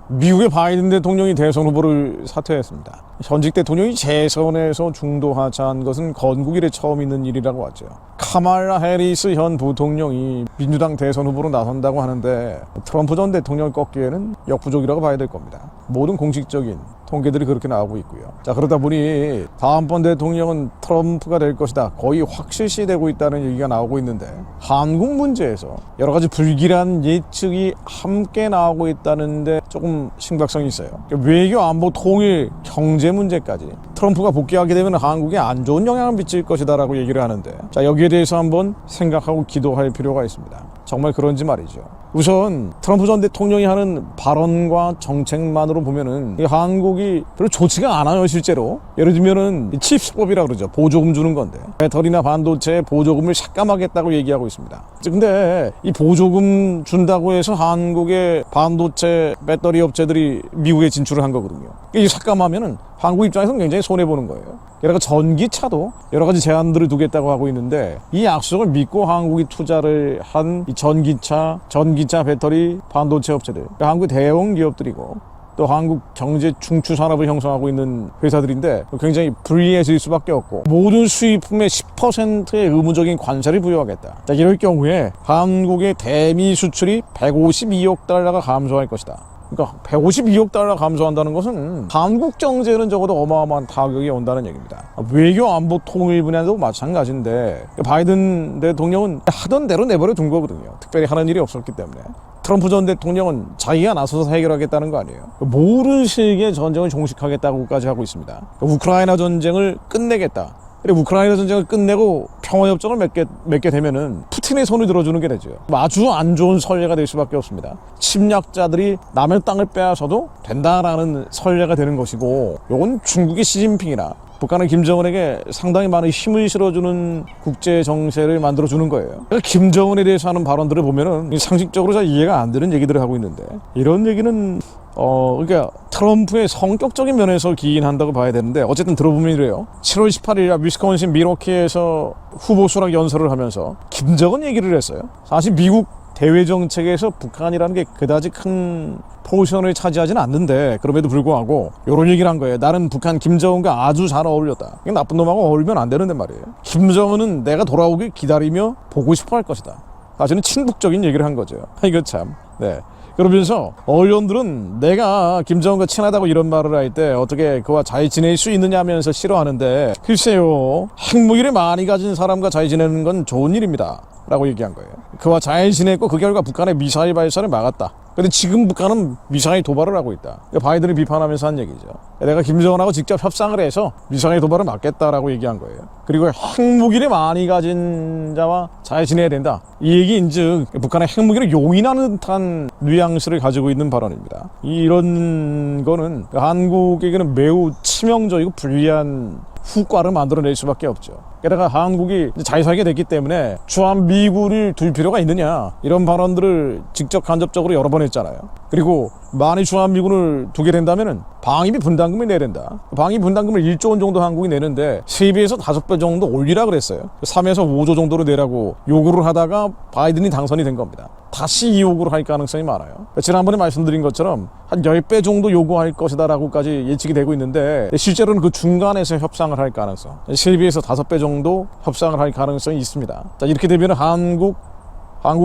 미국의 바이든 대통령이 대선 후보를 사퇴했습니다. 현직 대통령이 재선에서 중도하차한 것은 건국 이래 처음 있는 일이라고 하죠. 카말라 해리스 현 부통령이 민주당 대선 후보로 나선다고 하는데 트럼프 전 대통령을 꺾기에는 역부족이라고 봐야 될 겁니다. 모든 공식적인 통계들이 그렇게 나오고 있고요. 자, 그러다 보니 다음번 대통령은 트럼프가 될 것이다, 거의 확실시되고 있다는 얘기가 나오고 있는데, 한국 문제에서 여러 가지 불길한 예측이 함께 나오고 있다는데 조금 심각성이 있어요. 외교, 안보, 통일, 경제 문제까지 트럼프가 복귀하게 되면 한국에 안 좋은 영향을 미칠 것이다 라고 얘기를 하는데, 자, 여기에 대해서 한번 생각하고 기도할 필요가 있습니다. 정말 그런지 말이죠. 우선 트럼프 전 대통령이 하는 발언과 정책만으로 보면은 한국이 별로 좋지가 않아요. 실제로 예를 들면은 칩스법이라고 그러죠. 보조금 주는 건데 배터리나 반도체에 보조금을 삭감하겠다고 얘기하고 있습니다. 근데 이 보조금 준다고 해서 한국의 반도체 배터리 업체들이 미국에 진출을 한 거거든요. 이 삭감하면은 한국 입장에서는 굉장히 손해보는 거예요. 게다가 전기차도 여러 가지 제한들을 두겠다고 하고 있는데, 이 약속을 믿고 한국이 투자를 한 이 전기차 배터리 반도체 업체들, 그러니까 한국 대형 기업들이고 또 한국 경제 중추 산업을 형성하고 있는 회사들인데 굉장히 불리해질 수밖에 없고, 모든 수입품의 10%의 의무적인 관세를 부여하겠다. 자, 이럴 경우에 한국의 대미 수출이 152억 달러가 감소할 것이다. 그러니까 152억 달러 감소한다는 것은 한국 경제는 적어도 어마어마한 타격이 온다는 얘기입니다. 외교, 안보, 통일 분야도 마찬가지인데 바이든 대통령은 하던 대로 내버려 둔 거거든요. 특별히 하는 일이 없었기 때문에. 트럼프 전 대통령은 자기가 나서서 해결하겠다는 거 아니에요. 모든 세계의 전쟁을 종식하겠다고까지 하고 있습니다. 우크라이나 전쟁을 끝내겠다. 우크라이나 전쟁을 끝내고 평화협정을 맺게 되면은 푸틴의 손을 들어주는 게 되죠. 아주 안 좋은 선례가 될 수밖에 없습니다. 침략자들이 남의 땅을 빼앗아도 된다라는 선례가 되는 것이고, 이건 중국의 시진핑이나 북한의 김정은에게 상당히 많은 힘을 실어주는 국제 정세를 만들어주는 거예요. 그러니까 김정은에 대해서 하는 발언들을 보면은 상식적으로 잘 이해가 안 되는 얘기들을 하고 있는데, 이런 얘기는 그러니까 트럼프의 성격적인 면에서 기인한다고 봐야 되는데, 어쨌든 들어보면 이래요. 7월 18일 위스콘신 밀워키에서 후보 수락 연설을 하면서 김정은 얘기를 했어요. 사실 미국 대외 정책에서 북한이라는 게 그다지 큰 포지션을 차지하지는 않는데, 그럼에도 불구하고 이런 얘기를 한 거예요. 나는 북한 김정은과 아주 잘 어울렸다. 나쁜 놈하고 어울리면 안 되는데 말이에요. 김정은은 내가 돌아오길 기다리며 보고 싶어 할 것이다. 사실은 친북적인 얘기를 한 거죠. 이거 참. 네. 그러면서 언론들은 내가 김정은과 친하다고 이런 말을 할 때 어떻게 그와 잘 지낼 수 있느냐 하면서 싫어하는데, 글쎄요, 핵무기를 많이 가진 사람과 잘 지내는 건 좋은 일입니다 라고 얘기한 거예요. 그와 잘 지냈고 그 결과 북한의 미사일 발사를 막았다. 근데 지금 북한은 미사일 도발을 하고 있다. 바이든을 비판하면서 한 얘기죠. 내가 김정은하고 직접 협상을 해서 미사일 도발을 막겠다라고 얘기한 거예요. 그리고 핵무기를 많이 가진 자와 잘 지내야 된다. 이 얘기인즉 북한의 핵무기를 용인하는 듯한 뉘앙스를 가지고 있는 발언입니다. 이런 거는 한국에게는 매우 치명적이고 불리한 후과를 만들어낼 수밖에 없죠. 게다가 한국이 잘 살게 됐기 때문에 주한미군을 둘 필요가 있느냐, 이런 발언들을 직접 간접적으로 여러 번 했잖아요. 그리고 만일 주한미군을 두게 된다면은 방위비 분담금을 내야 된다. 방위비 분담금을 1조 원 정도 한국이 내는데 3배에서 5배 정도 올리라 그랬어요. 3에서 5조 정도로 내라고 요구를 하다가 바이든이 당선이 된 겁니다. 다시 이 요구를 할 가능성이 많아요. 지난번에 말씀드린 것처럼 한 10배 정도 요구할 것이다 라고까지 예측이 되고 있는데, 실제로는 그 중간에서 협상을 할 가능성, 3배에서 5배 정도 협상을 할 가능성이 있습니다. 자, 이렇게 되면 한국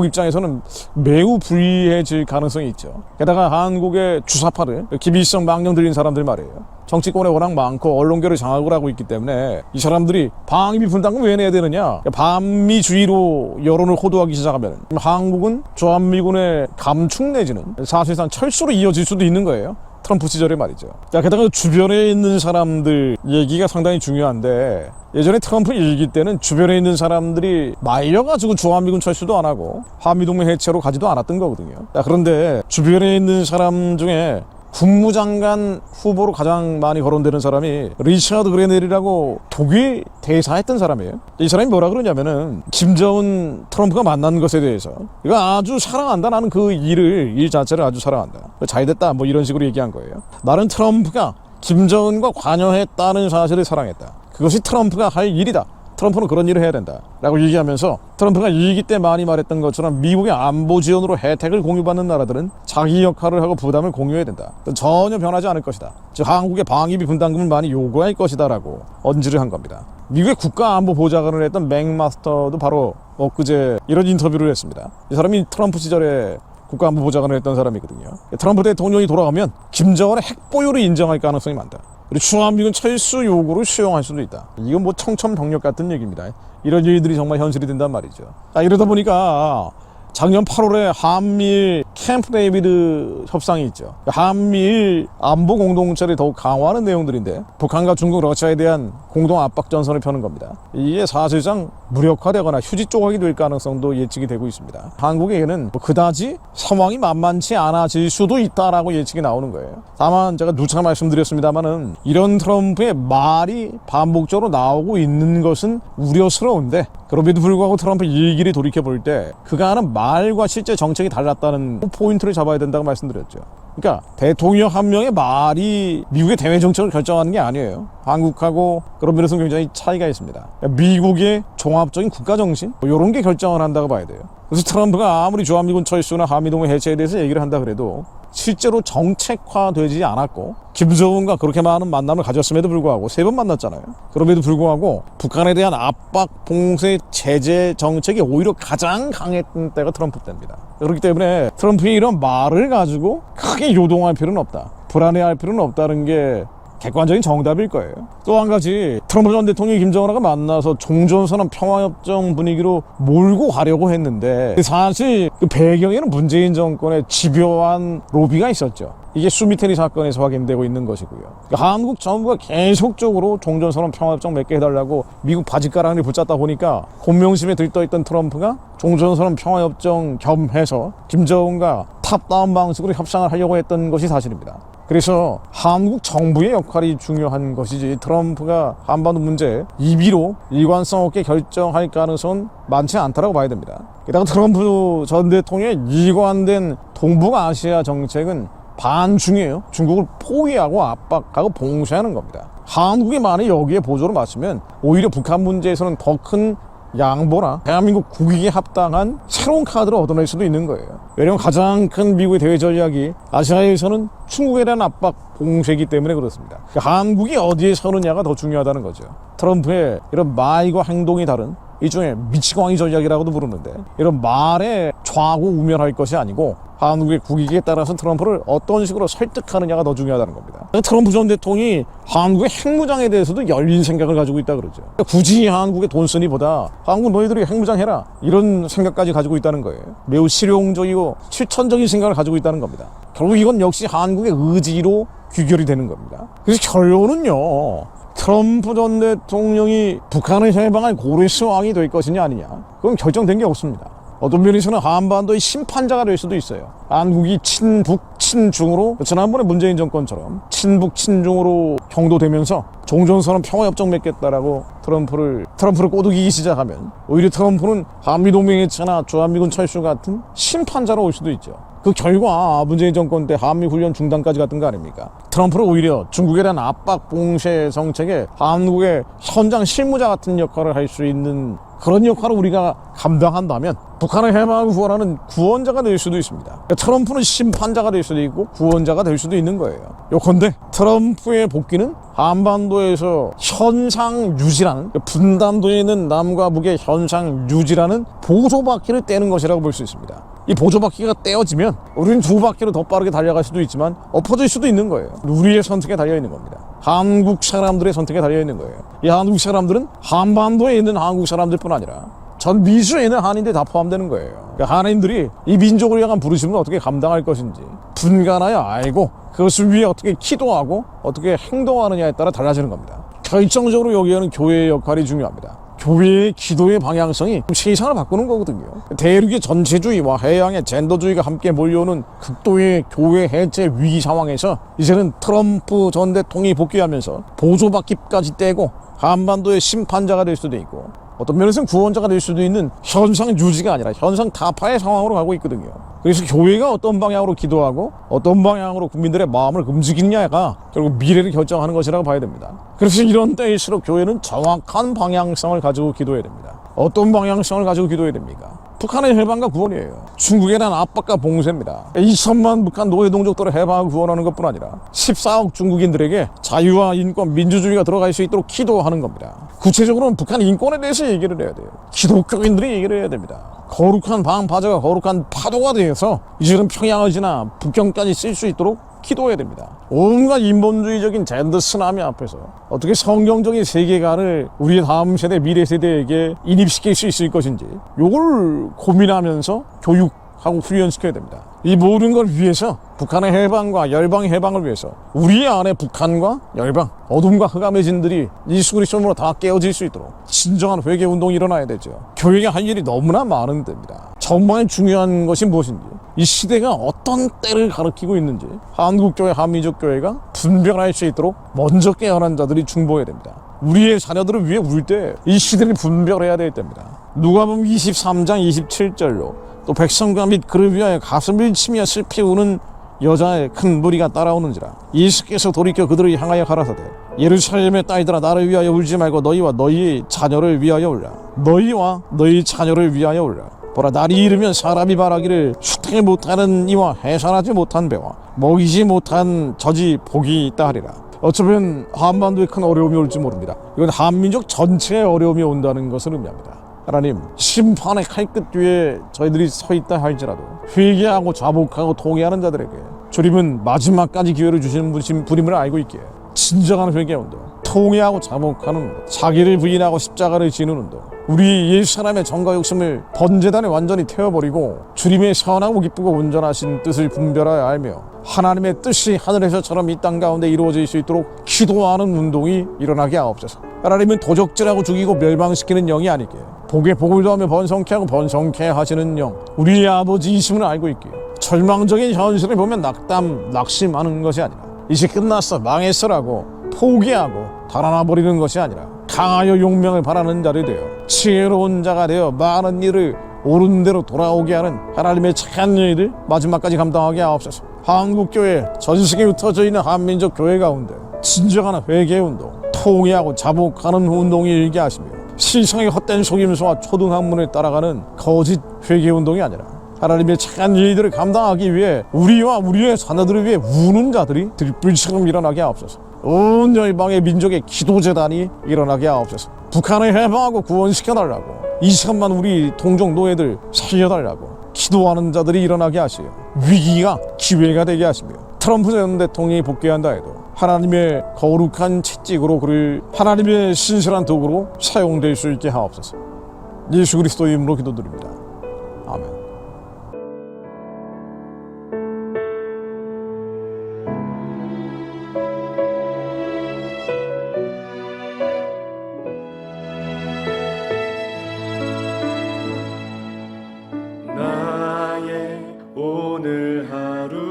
입장에서는 매우 불리해질 가능성이 있죠. 게다가 한국의 주사파를, 기비성 망령 들린 사람들 말이에요. 정치권에 워낙 많고 언론계를 장악을 하고 있기 때문에 이 사람들이 방위비 분담금 왜 내야 되느냐, 반미주의로 여론을 호도하기 시작하면 한국은 주한미군의 감축 내지는 사실상 철수로 이어질 수도 있는 거예요. 트럼프 시절에 말이죠. 자, 게다가 주변에 있는 사람들 얘기가 상당히 중요한데, 예전에 트럼프 일기 때는 주변에 있는 사람들이 말려가지고 주한미군 철수도 안 하고 한미동맹 해체로 가지도 않았던 거거든요. 자, 그런데 주변에 있는 사람 중에 국무장관 후보로 가장 많이 거론되는 사람이 리차드 그레넬이라고 독일 대사했던 사람이에요. 이 사람이 뭐라 그러냐면은 김정은 트럼프가 만난 것에 대해서 이거 아주 사랑한다, 나는 그 일 자체를 아주 사랑한다, 잘됐다, 뭐 이런 식으로 얘기한 거예요. 나는 트럼프가 김정은과 관여했다는 사실을 사랑했다. 그것이 트럼프가 할 일이다. 트럼프는 그런 일을 해야 된다 라고 얘기하면서 트럼프가 2기 때 많이 말했던 것처럼 미국의 안보 지원으로 혜택을 공유받는 나라들은 자기 역할을 하고 부담을 공유해야 된다. 전혀 변하지 않을 것이다. 즉 한국의 방위비 분담금을 많이 요구할 것이다 라고 언지를 한 겁니다. 미국의 국가안보보좌관을 했던 맥마스터도 바로 엊그제 이런 인터뷰를 했습니다. 이 사람이 트럼프 시절에 국가안보보좌관을 했던 사람이거든요. 트럼프 대통령이 돌아가면 김정은의 핵보유를 인정할 가능성이 많다. 그리고 주한미군 철수 요구를 수용할 수도 있다. 이건 뭐 청천벽력 같은 얘기입니다. 이런 일들이 정말 현실이 된단 말이죠. 이러다 보니까 작년 8월에 한미일 캠프 데이비드 협상이 있죠. 한미일 안보 공동체를 더욱 강화하는 내용들인데 북한과 중국, 러시아에 대한 공동 압박 전선을 펴는 겁니다. 이게 사실상 무력화되거나 휴지 조각이 될 가능성도 예측이 되고 있습니다. 한국에게는 그다지 상황이 만만치 않아질 수도 있다라고 예측이 나오는 거예요. 다만 제가 누차 말씀드렸습니다만은 이런 트럼프의 말이 반복적으로 나오고 있는 것은 우려스러운데 그럼에도 불구하고 트럼프 얘기를 돌이켜볼 때 그가 하는 말과 실제 정책이 달랐다는 포인트를 잡아야 된다고 말씀드렸죠. 그러니까 대통령 한 명의 말이 미국의 대외 정책을 결정하는 게 아니에요. 한국하고 그런 면에서 굉장히 차이가 있습니다. 미국의 종합적인 국가 정신 이런 게 결정을 한다고 봐야 돼요. 그래서 트럼프가 아무리 주한미군 철수나 한미동맹 해체에 대해서 얘기를 한다 그래도 실제로 정책화되지 않았고 김정은과 그렇게 많은 만남을 가졌음에도 불구하고 3번 만났잖아요. 그럼에도 불구하고 북한에 대한 압박, 봉쇄, 제재 정책이 오히려 가장 강했던 때가 트럼프 때입니다. 그렇기 때문에 트럼프의 이런 말을 가지고 크게 요동할 필요는 없다. 불안해할 필요는 없다는 게 객관적인 정답일 거예요. 또 한 가지 트럼프 전 대통령이 김정은하고 만나서 종전선언 평화협정 분위기로 몰고 가려고 했는데 사실 그 배경에는 문재인 정권의 집요한 로비가 있었죠. 이게 수미테리 사건에서 확인되고 있는 것이고요. 그러니까 한국 정부가 계속적으로 종전선언 평화협정 맺게 해달라고 미국 바짓가랑이를 붙잡다 보니까 곤명심에 들떠있던 트럼프가 종전선언 평화협정 겸해서 김정은과 탑다운 방식으로 협상을 하려고 했던 것이 사실입니다. 그래서 한국 정부의 역할이 중요한 것이지 트럼프가 한반도 문제 임의로 일관성 없게 결정할 가능성은 많지 않다고 봐야 됩니다. 게다가 트럼프 전 대통령의 일관된 동북아시아 정책은 반중이에요. 중국을 포위하고 압박하고 봉쇄하는 겁니다. 한국이 만약 여기에 보조를 맞추면 오히려 북한 문제에서는 더 큰 양보나 대한민국 국익에 합당한 새로운 카드를 얻어낼 수도 있는 거예요. 왜냐하면 가장 큰 미국의 대외 전략이 아시아에서는 중국에 대한 압박 봉쇄이기 때문에 그렇습니다. 그러니까 한국이 어디에 서느냐가 더 중요하다는 거죠. 트럼프의 이런 말과 행동이 다른 일종의 미치광이 전략이라고도 부르는데 이런 말에 좌고우면할 것이 아니고 한국의 국익에 따라서 트럼프를 어떤 식으로 설득하느냐가 더 중요하다는 겁니다. 트럼프 전 대통령이 한국의 핵무장에 대해서도 열린 생각을 가지고 있다 그러죠. 굳이 한국에 돈 쓰니보다 한국 너희들이 핵무장 해라 이런 생각까지 가지고 있다는 거예요. 매우 실용적이고 실천적인 생각을 가지고 있다는 겁니다. 결국 이건 역시 한국의 의지로 귀결이 되는 겁니다. 그래서 결론은요, 트럼프 전 대통령이 북한을 해방할 고레스 왕이 될 것이냐 아니냐, 그건 결정된 게 없습니다. 어떤 면에서는 한반도의 심판자가 될 수도 있어요. 한국이 친북, 친중으로 지난번에 문재인 정권처럼 친북, 친중으로 경도되면서 종전선언 평화협정 맺겠다라고 트럼프를 꼬드기기 시작하면 오히려 트럼프는 한미동맹해체나 주한미군 철수 같은 심판자로 올 수도 있죠. 그 결과 문재인 정권 때 한미훈련 중단까지 갔던 거 아닙니까? 트럼프는 오히려 중국에 대한 압박 봉쇄 정책에 한국의 현장 실무자 같은 역할을 할 수 있는 그런 역할을 우리가 감당한다면 북한을 해방하고 구원하는 구원자가 될 수도 있습니다. 그러니까 트럼프는 심판자가 될 수도 있고 구원자가 될 수도 있는 거예요. 요컨대 트럼프의 복귀는 한반도에서 현상 유지라는, 분단도에 있는 남과 북의 현상 유지라는 보조바퀴를 떼는 것이라고 볼 수 있습니다. 이 보조바퀴가 떼어지면 우리는 2바퀴로 더 빠르게 달려갈 수도 있지만 엎어질 수도 있는 거예요. 우리의 선택에 달려있는 겁니다. 한국 사람들의 선택에 달려있는 거예요. 이 한국 사람들은 한반도에 있는 한국 사람들뿐 아니라 전 미주에 있는 한인들 다 포함되는 거예요. 그러니까 한인들이 이 민족을 향한 부르심을 어떻게 감당할 것인지 분간하여 알고 그것을 위해 어떻게 기도하고 어떻게 행동하느냐에 따라 달라지는 겁니다. 결정적으로 여기에는 교회의 역할이 중요합니다. 교회의 기도의 방향성이 세상을 바꾸는 거거든요. 대륙의 전체주의와 해양의 젠더주의가 함께 몰려오는 극도의 교회 해체 위기 상황에서 이제는 트럼프 전 대통령이 복귀하면서 보조바퀴까지 떼고 한반도의 심판자가 될 수도 있고 어떤 면에서는 구원자가 될 수도 있는 현상 유지가 아니라 현상 타파의 상황으로 가고 있거든요. 그래서 교회가 어떤 방향으로 기도하고 어떤 방향으로 국민들의 마음을 움직이냐가 결국 미래를 결정하는 것이라고 봐야 됩니다. 그래서 이런 때일수록 교회는 정확한 방향성을 가지고 기도해야 됩니다. 어떤 방향성을 가지고 기도해야 됩니까? 북한의 해방과 구원이에요. 중국에 대한 압박과 봉쇄입니다. 2천만 북한 노예동족들을 해방하고 구원하는 것뿐 아니라 14억 중국인들에게 자유와 인권, 민주주의가 들어갈 수 있도록 기도하는 겁니다. 구체적으로는 북한 인권에 대해서 얘기를 해야 돼요. 기독교인들이 얘기를 해야 됩니다. 거룩한 방파제가 거룩한 파도가 되어서 이제는 평양을 지나 북경까지 쓸 수 있도록 기도해야 됩니다. 온갖 인본주의적인 젠더 쓰나미 앞에서 어떻게 성경적인 세계관을 우리 다음 세대, 미래 세대에게 인입시킬 수 있을 것인지 요걸 고민하면서 교육하고 훈련시켜야 됩니다. 이 모든 걸 위해서 북한의 해방과 열방의 해방을 위해서 우리 안에 북한과 열방, 어둠과 흑암의 진들이 예수 그리스도로 다 깨어질 수 있도록 진정한 회개운동이 일어나야 되죠. 교회가 할 일이 너무나 많은 데입니다. 정말 중요한 것이 무엇인지, 이 시대가 어떤 때를 가리키고 있는지 한국교회, 한민족교회가 분별할 수 있도록 먼저 깨어난 자들이 중보해야 됩니다. 우리의 자녀들을 위해 울 때 이 시대를 분별해야 될 때입니다. 누가복음 23장 27절로 또 백성과 및 그를 위하여 가슴을 치며 슬피 우는 여자의 큰 무리가 따라오는지라. 예수께서 돌이켜 그들을 향하여 가라사대 예루살렘의 딸들아 나를 위하여 울지 말고 너희와 너희 자녀를 위하여 울라. 너희와 너희 자녀를 위하여 울라. 보라, 날이 이르면 사람이 말하기를 수탱을 못하는 이와 해산하지 못한 배와 먹이지 못한 젖이 복이 있다 하리라. 어쩌면 한반도에 큰 어려움이 올지 모릅니다. 이건 한민족 전체에 어려움이 온다는 것을 의미합니다. 하나님, 심판의 칼끝 뒤에 저희들이 서 있다 할지라도 회개하고 자복하고 통회하는 자들에게 주님은 마지막까지 기회를 주시는 분임을 알고 있기에 진정한 회개운동, 통회하고 자복하는 운동, 자기를 부인하고 십자가를 지는 운동, 우리 옛사람의 정과 욕심을 번제단에 완전히 태워버리고 주님의 선하고 기쁘고 온전하신 뜻을 분별하여 알며 하나님의 뜻이 하늘에서처럼 이 땅 가운데 이루어질 수 있도록 기도하는 운동이 일어나게 하옵소서. 하나님은 도적질하고 죽이고 멸망시키는 영이 아니게 복에 복을 더하며 번성케 하고 번성케 하시는 영, 우리의 아버지이심을 알고 있기에 절망적인 현실을 보면 낙심하는 것이 아니라 이제 끝났어, 망했어라고 포기하고 달아나 버리는 것이 아니라 강하여 용명을 바라는 자를 되어 지혜로운 자가 되어 많은 일을 옳은 대로 돌아오게 하는 하나님의 착한 일을 마지막까지 감당하게 하옵소서. 한국교회, 전 세계에 흩어져 있는 한민족 교회 가운데 진정한 회개운동, 통회하고 자복하는 운동이 일게 하시며 세상의 헛된 속임수와 초등학문을 따라가는 거짓 회개운동이 아니라 하나님의 착한 일들을 감당하기 위해 우리와 우리의 자녀들을 위해 우는 자들이 들불처럼 일어나게 하옵소서. 온 열방의 민족의 기도재단이 일어나게 하옵소서. 북한을 해방하고 구원시켜달라고, 2천만 우리 동족 노예들 살려달라고 기도하는 자들이 일어나게 하시어 위기가 기회가 되게 하시며 트럼프 전 대통령이 복귀한다 해도 하나님의 거룩한 채찍으로 그를 하나님의 신실한 도구로 사용될 수 있게 하옵소서. 예수 그리스도의 이름으로 기도드립니다. 아멘. 나의 오늘 하루